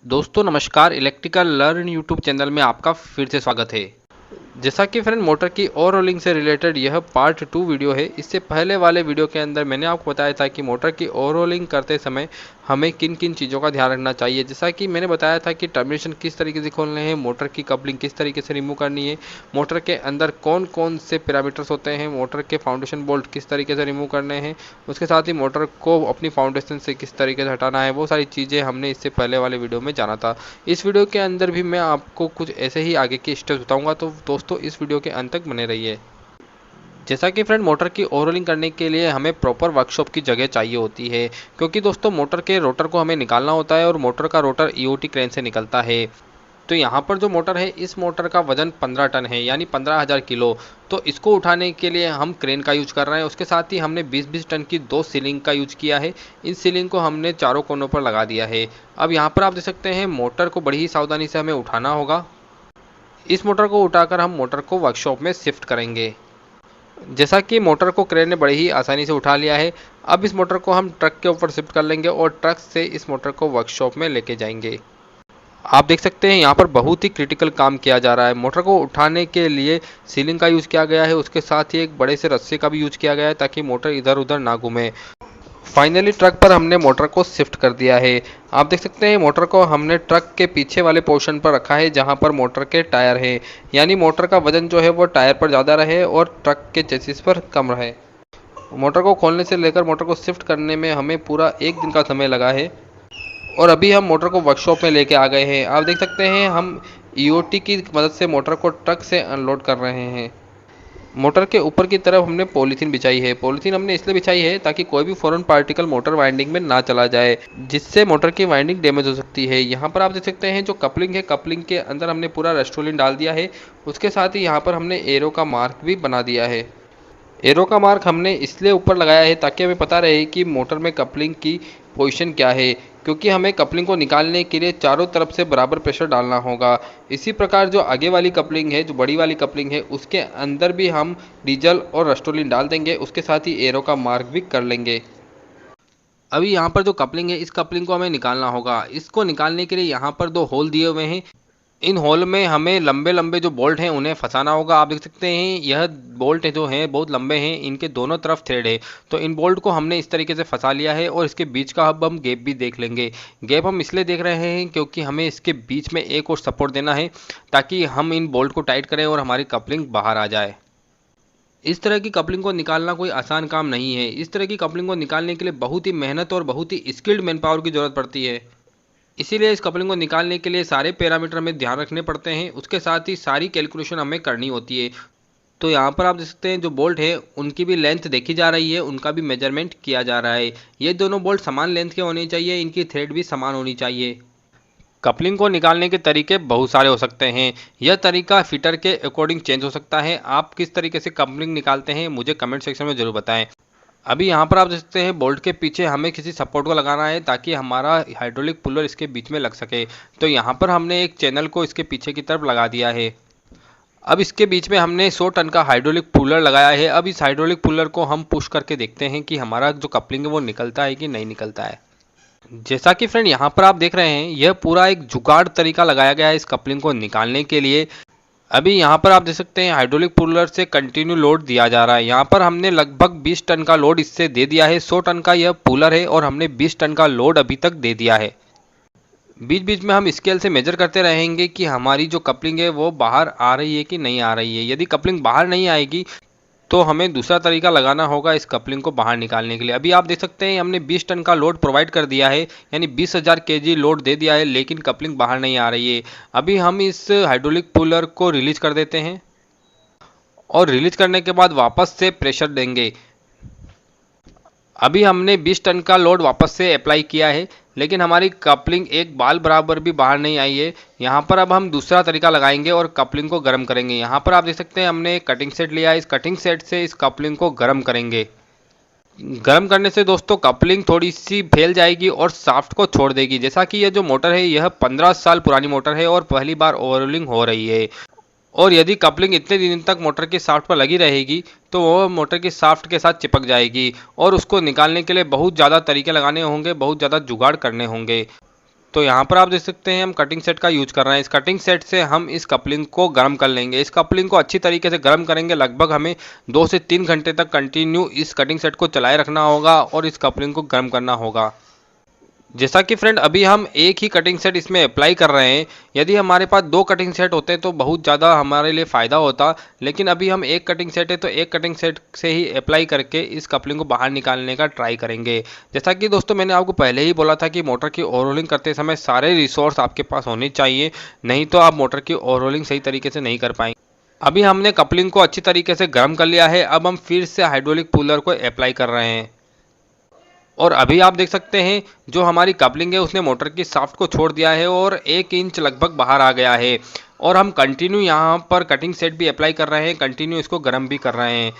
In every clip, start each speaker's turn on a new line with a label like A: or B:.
A: दोस्तों नमस्कार, electrical learn YouTube channel में आपका फिर से स्वागत है। जैसा कि फ्रेंड मोटर की ओवरऑलिंग से रिलेटेड यह पार्ट 2 वीडियो है। इससे पहले वाले वीडियो के अंदर मैंने आपको बताया था कि मोटर की ओवरऑलिंग करते समय हमें किन किन चीज़ों का ध्यान रखना चाहिए। जैसा कि मैंने बताया था कि टर्मिनेशन किस तरीके से खोलने हैं, मोटर की कपलिंग किस तरीके से रिमूव करनी है, मोटर के अंदर कौन कौन से पैरामीटर्स होते हैं, मोटर के फाउंडेशन बोल्ट किस तरीके से रिमूव करने हैं, उसके साथ ही मोटर को अपनी फाउंडेशन से किस तरीके से हटाना है, वो सारी चीज़ें हमने इससे पहले वाले वीडियो में जाना था। इस वीडियो के अंदर भी मैं आपको कुछ ऐसे ही आगे के स्टेप्स बताऊंगा, तो दोस्तों इस वीडियो के अंत तक बने रहिए। जैसा कि फ्रेंड मोटर की ओवरऑलिंग करने के लिए हमें प्रॉपर वर्कशॉप की जगह चाहिए होती है, क्योंकि दोस्तों मोटर के रोटर को हमें निकालना होता है और मोटर का रोटर ईओटी क्रेन से निकलता है। तो यहाँ पर जो मोटर है, इस मोटर का वजन 15 टन है, यानी 15,000 किलो। तो इसको उठाने के लिए हम क्रेन का यूज कर रहे हैं। उसके साथ ही हमने 20-20 टन की 2 सीलिंग का यूज किया है। इन सीलिंग को हमने चारों कोनों पर लगा दिया है। अब यहाँ पर आप देख सकते हैं मोटर को बड़ी ही सावधानी से हमें उठाना होगा। इस मोटर को उठाकर हम मोटर को वर्कशॉप में शिफ्ट करेंगे। जैसा कि मोटर को क्रेन ने बड़ी ही आसानी से उठा लिया है, अब इस मोटर को हम ट्रक के ऊपर शिफ्ट कर लेंगे और ट्रक से इस मोटर को वर्कशॉप में लेके जाएंगे। आप देख सकते हैं यहाँ पर बहुत ही क्रिटिकल काम किया जा रहा है। मोटर को उठाने के लिए सीलिंग का यूज़ किया गया है, उसके साथ ही एक बड़े से रस्से का भी यूज किया गया है ताकि मोटर इधर उधर ना घूमे। फाइनली ट्रक पर हमने मोटर को शिफ्ट कर दिया है। आप देख सकते हैं मोटर को हमने ट्रक के पीछे वाले पोर्शन पर रखा है जहाँ पर मोटर के टायर है, यानी मोटर का वजन जो है वो टायर पर ज़्यादा रहे और ट्रक के चेसिस पर कम रहे। मोटर को खोलने से लेकर मोटर को शिफ्ट करने में हमें पूरा 1 दिन का समय लगा है और अभी हम मोटर को वर्कशॉप में लेके आ गए हैं। आप देख सकते हैं हम ईओटी की मदद से मोटर को ट्रक से अनलोड कर रहे हैं। मोटर के ऊपर की तरफ हमने पॉलीथीन बिछाई है। पॉलीथीन हमने इसलिए बिछाई है ताकि कोई भी फॉरेन पार्टिकल मोटर वाइंडिंग में ना चला जाए, जिससे मोटर की वाइंडिंग डैमेज हो सकती है। यहाँ पर आप देख सकते हैं जो कपलिंग है, कपलिंग के अंदर हमने पूरा रेस्टोलिन डाल दिया है। उसके साथ ही यहाँ पर हमने एरो का मार्क भी बना दिया है। एरो का मार्क हमने इसलिए ऊपर लगाया है ताकि हमें पता रहे कि मोटर में कपलिंग की पोजीशन क्या है, क्योंकि हमें कपलिंग को निकालने के लिए चारों तरफ से बराबर प्रेशर डालना होगा। इसी प्रकार जो आगे वाली कपलिंग है, जो बड़ी वाली कपलिंग है, उसके अंदर भी हम डीजल और रस्टोलिन डाल देंगे। उसके साथ ही एरो का मार्क भी कर लेंगे। अभी यहाँ पर जो कपलिंग है, इस कपलिंग को हमें निकालना होगा। इसको निकालने के लिए यहाँ पर 2 होल दिए हुए हैं। इन होल में हमें लंबे लंबे जो बोल्ट हैं उन्हें फंसाना होगा। आप देख सकते हैं यह बोल्ट जो हैं बहुत लंबे हैं, इनके दोनों तरफ थ्रेड है। तो इन बोल्ट को हमने इस तरीके से फंसा लिया है और इसके बीच का अब हम गैप भी देख लेंगे। गैप हम इसलिए देख रहे हैं क्योंकि हमें इसके बीच में एक और सपोर्ट देना है ताकि हम इन बोल्ट को टाइट करें और हमारी कपलिंग बाहर आ जाए। इस तरह की कपलिंग को निकालना कोई आसान काम नहीं है। इस तरह की कपलिंग को निकालने के लिए बहुत ही मेहनत और बहुत ही स्किल्ड मैन पावर की ज़रूरत पड़ती है। इसीलिए इस कपलिंग को निकालने के लिए सारे पैरामीटर हमें ध्यान रखने पड़ते हैं। उसके साथ ही सारी कैलकुलेशन हमें करनी होती है। तो यहाँ पर आप देख सकते हैं जो बोल्ट है उनकी भी लेंथ देखी जा रही है, उनका भी मेजरमेंट किया जा रहा है। ये दोनों बोल्ट समान लेंथ के होने चाहिए, इनकी थ्रेड भी समान होनी चाहिए। कपलिंग को निकालने के तरीके बहुत सारे हो सकते हैं। यह तरीका फिटर के अकॉर्डिंग चेंज हो सकता है। आप किस तरीके से कपलिंग निकालते हैं मुझे कमेंट सेक्शन में ज़रूर बताएं। अभी यहाँ पर आप देख सकते हैं बोल्ट के पीछे हमें किसी सपोर्ट को लगाना है ताकि हमारा हाइड्रोलिक पुलर इसके बीच में लग सके। तो यहाँ पर हमने एक चैनल को इसके पीछे की तरफ लगा दिया है। अब इसके बीच में हमने 100 टन का हाइड्रोलिक पुलर लगाया है। अब इस हाइड्रोलिक पुलर को हम पुश करके देखते हैं कि हमारा जो कपलिंग है वो निकलता है कि नहीं निकलता है। जैसा कि फ्रेंड यहाँ पर आप देख रहे हैं यह पूरा एक जुगाड़ तरीका लगाया गया है इस कपलिंग को निकालने के लिए। अभी यहाँ पर आप देख सकते हैं हाइड्रोलिक पुलर से कंटिन्यू लोड दिया जा रहा है। यहाँ पर हमने लगभग 20 टन का लोड इससे दे दिया है। 100 टन का यह पुलर है और हमने 20 टन का लोड अभी तक दे दिया है। बीच बीच में हम स्केल से मेजर करते रहेंगे कि हमारी जो कपलिंग है वो बाहर आ रही है कि नहीं आ रही है। यदि कपलिंग बाहर नहीं आएगी तो हमें दूसरा तरीका लगाना होगा इस कपलिंग को बाहर निकालने के लिए। अभी आप देख सकते हैं हमने 20 टन का लोड प्रोवाइड कर दिया है, यानी 20,000 केजी लोड दे दिया है, लेकिन कपलिंग बाहर नहीं आ रही है। अभी हम इस हाइड्रोलिक पुलर को रिलीज कर देते हैं और रिलीज करने के बाद वापस से प्रेशर देंगे। अभी हमने 20 टन का लोड वापस से अप्लाई किया है, लेकिन हमारी कपलिंग एक बाल बराबर भी बाहर नहीं आई है। यहाँ पर अब हम दूसरा तरीका लगाएंगे और कपलिंग को गर्म करेंगे। यहाँ पर आप देख सकते हैं हमने एक कटिंग सेट लिया है। इस कटिंग सेट से इस कपलिंग को गर्म करेंगे। गर्म करने से दोस्तों कपलिंग थोड़ी सी फैल जाएगी और शाफ्ट को छोड़ देगी। जैसा कि यह जो मोटर है यह 15 साल पुरानी मोटर है और पहली बार ओवरलोडिंग हो रही है। और यदि कपलिंग इतने दिन तक मोटर के शाफ्ट पर लगी रहेगी तो वो मोटर के शाफ्ट के साथ चिपक जाएगी और उसको निकालने के लिए बहुत ज़्यादा तरीके लगाने होंगे, बहुत ज़्यादा जुगाड़ करने होंगे। तो यहाँ पर आप देख सकते हैं हम कटिंग सेट का यूज कर रहे हैं। इस कटिंग सेट से हम इस कपलिंग को गर्म कर लेंगे। इस कपलिंग को अच्छी तरीके से गर्म करेंगे। लगभग हमें 2 से 3 घंटे तक कंटिन्यू इस कटिंग सेट को चलाए रखना होगा और इस कपलिंग को गर्म करना होगा। जैसा कि फ्रेंड अभी हम एक ही कटिंग सेट इसमें अप्लाई कर रहे हैं। यदि हमारे पास 2 कटिंग सेट होते तो बहुत ज़्यादा हमारे लिए फ़ायदा होता, लेकिन अभी हम एक कटिंग सेट है तो एक कटिंग सेट से ही अप्लाई करके इस कपलिंग को बाहर निकालने का ट्राई करेंगे। जैसा कि दोस्तों मैंने आपको पहले ही बोला था कि मोटर की ओवरहोलिंग करते समय सारे रिसोर्स आपके पास होने चाहिए, नहीं तो आप मोटर की ओवरहोलिंग सही तरीके से नहीं कर पाएंगे। अभी हमने कपलिंग को अच्छी तरीके से गर्म कर लिया है। अब हम फिर से हाइड्रोलिक पुलर को अप्लाई कर रहे हैं और अभी आप देख सकते हैं जो हमारी कपलिंग है उसने मोटर की शाफ्ट को छोड़ दिया है और 1 इंच लगभग बाहर आ गया है। और हम कंटिन्यू यहाँ पर कटिंग सेट भी अप्लाई कर रहे हैं, कंटिन्यू इसको गर्म भी कर रहे हैं।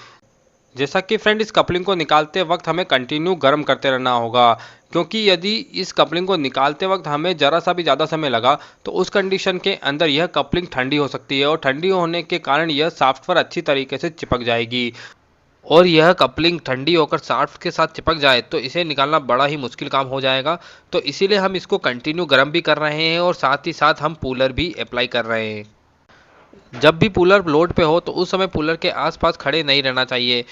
A: जैसा कि फ्रेंड इस कपलिंग को निकालते वक्त हमें कंटिन्यू गर्म करते रहना होगा, क्योंकि यदि इस कपलिंग को निकालते वक्त हमें ज़रा सा भी ज़्यादा समय लगा तो उस कंडीशन के अंदर यह कपलिंग ठंडी हो सकती है और ठंडी होने के कारण यह शाफ्ट पर अच्छी तरीके से चिपक जाएगी। और यह कपलिंग ठंडी होकर शाफ्ट के साथ चिपक जाए तो इसे निकालना बड़ा ही मुश्किल काम हो जाएगा। तो इसीलिए हम इसको कंटिन्यू गर्म भी कर रहे हैं और साथ ही साथ हम पुलर भी अप्लाई कर रहे हैं। जब भी पुलर लोड पे हो तो उस समय पुलर के आसपास खड़े नहीं रहना चाहिए,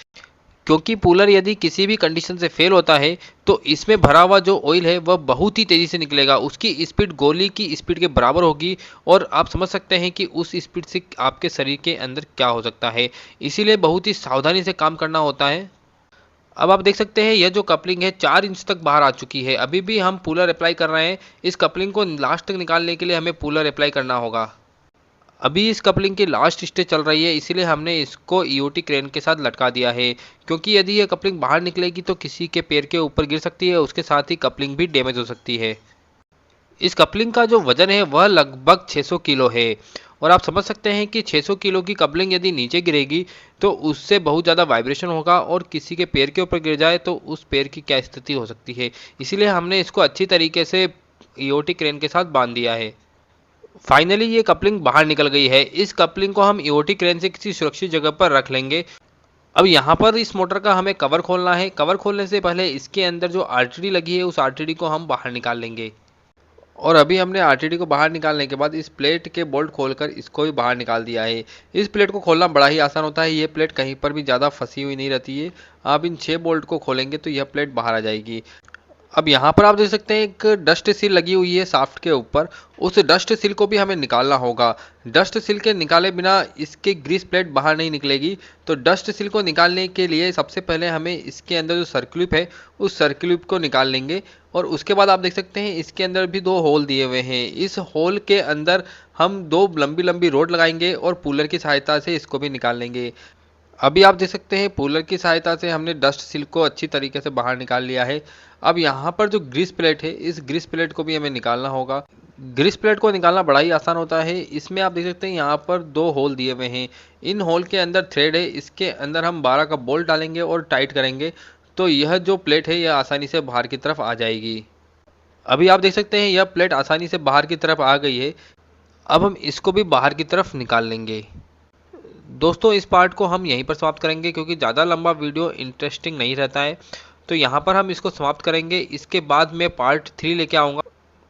A: क्योंकि पुलर यदि किसी भी कंडीशन से फेल होता है तो इसमें भरा हुआ जो ऑयल है वह बहुत ही तेज़ी से निकलेगा। उसकी स्पीड गोली की स्पीड के बराबर होगी और आप समझ सकते हैं कि उस स्पीड से आपके शरीर के अंदर क्या हो सकता है। इसीलिए बहुत ही सावधानी से काम करना होता है। अब आप देख सकते हैं यह जो कपलिंग है 4 इंच तक बाहर आ चुकी है। अभी भी हम पुलर अप्लाई कर रहे हैं। इस कपलिंग को लास्ट तक निकालने के लिए हमें पुलर अप्लाई करना होगा। अभी इस कपलिंग की लास्ट स्टेज चल रही है, इसीलिए हमने इसको ईओटी क्रेन के साथ लटका दिया है, क्योंकि यदि ये कपलिंग बाहर निकलेगी तो किसी के पैर के ऊपर गिर सकती है, उसके साथ ही कपलिंग भी डैमेज हो सकती है। इस कपलिंग का जो वजन है वह लगभग 600 किलो है और आप समझ सकते हैं कि 600 किलो की कपलिंग यदि नीचे गिरेगी तो उससे बहुत ज़्यादा वाइब्रेशन होगा और किसी के पैर के ऊपर गिर जाए तो उस पैर की क्या स्थिति हो सकती है। इसीलिए हमने इसको अच्छी तरीके से ईओटी क्रेन के साथ बांध दिया है। फाइनली ये कपलिंग बाहर निकल गई है। इस कपलिंग को हम ईओटी क्रेन से किसी सुरक्षित जगह पर रख लेंगे। अब यहाँ पर इस मोटर का हमें कवर खोलना है। कवर खोलने से पहले इसके अंदर जो आरटीडी लगी है उस आरटीडी को हम बाहर निकाल लेंगे। और अभी हमने आरटीडी को बाहर निकालने के बाद इस प्लेट के बोल्ट खोलकर इसको भी बाहर निकाल दिया है। इस प्लेट को खोलना बड़ा ही आसान होता है। ये प्लेट कहीं पर भी ज़्यादा फंसी हुई नहीं रहती है। आप इन 6 बोल्ट को खोलेंगे तो यह प्लेट बाहर आ जाएगी। अब यहाँ पर आप देख सकते हैं एक डस्ट सील लगी हुई है शाफ्ट के ऊपर। उस डस्ट सील को भी हमें निकालना होगा। डस्ट सील के निकाले बिना इसके ग्रीस प्लेट बाहर नहीं निकलेगी। तो डस्ट सील को निकालने के लिए सबसे पहले हमें इसके अंदर जो सर्कुलिप है उस सर्कुलिप को निकाल लेंगे और उसके बाद आप देख सकते हैं इसके अंदर भी 2 होल दिए हुए हैं। इस होल के अंदर हम 2 लंबी लंबी रोड लगाएंगे और पुलर की सहायता से इसको भी निकाल लेंगे। अभी आप देख सकते हैं पुलर की सहायता से हमने डस्ट सील को अच्छी तरीके से बाहर निकाल लिया है। अब यहाँ पर जो ग्रीस प्लेट है इस ग्रीस प्लेट को भी हमें निकालना होगा। ग्रीस प्लेट को निकालना बड़ा ही आसान होता है। इसमें आप देख सकते हैं यहाँ पर 2 होल दिए हुए हैं। इन होल के अंदर थ्रेड है। इसके अंदर हम 12 का बोल्ट डालेंगे और टाइट करेंगे तो यह जो प्लेट है यह आसानी से बाहर की तरफ आ जाएगी। अभी आप देख सकते हैं यह प्लेट आसानी से बाहर की तरफ आ गई है। अब हम इसको भी बाहर की तरफ निकाल लेंगे। दोस्तों इस पार्ट को हम यहीं पर समाप्त करेंगे, क्योंकि ज़्यादा लंबा वीडियो इंटरेस्टिंग नहीं रहता है। तो यहाँ पर हम इसको समाप्त करेंगे। इसके बाद मैं पार्ट 3 लेके आऊँगा।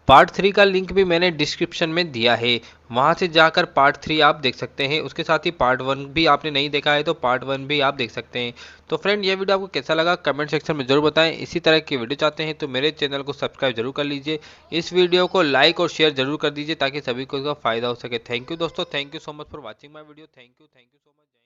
A: पार्ट 3 का लिंक भी मैंने डिस्क्रिप्शन में दिया है, वहाँ से जाकर पार्ट 3 आप देख सकते हैं। उसके साथ ही पार्ट 1 भी आपने नहीं देखा है तो पार्ट 1 भी आप देख सकते हैं। तो फ्रेंड ये वीडियो आपको कैसा लगा कमेंट सेक्शन में जरूर बताएं। इसी तरह की वीडियो चाहते हैं तो मेरे चैनल को सब्सक्राइब जरूर कर लीजिए। इस वीडियो को लाइक और शेयर जरूर कर दीजिए ताकि सभी को इसका फायदा हो सके। थैंक यू दोस्तों, thank you so much for watching my video. Thank you so much.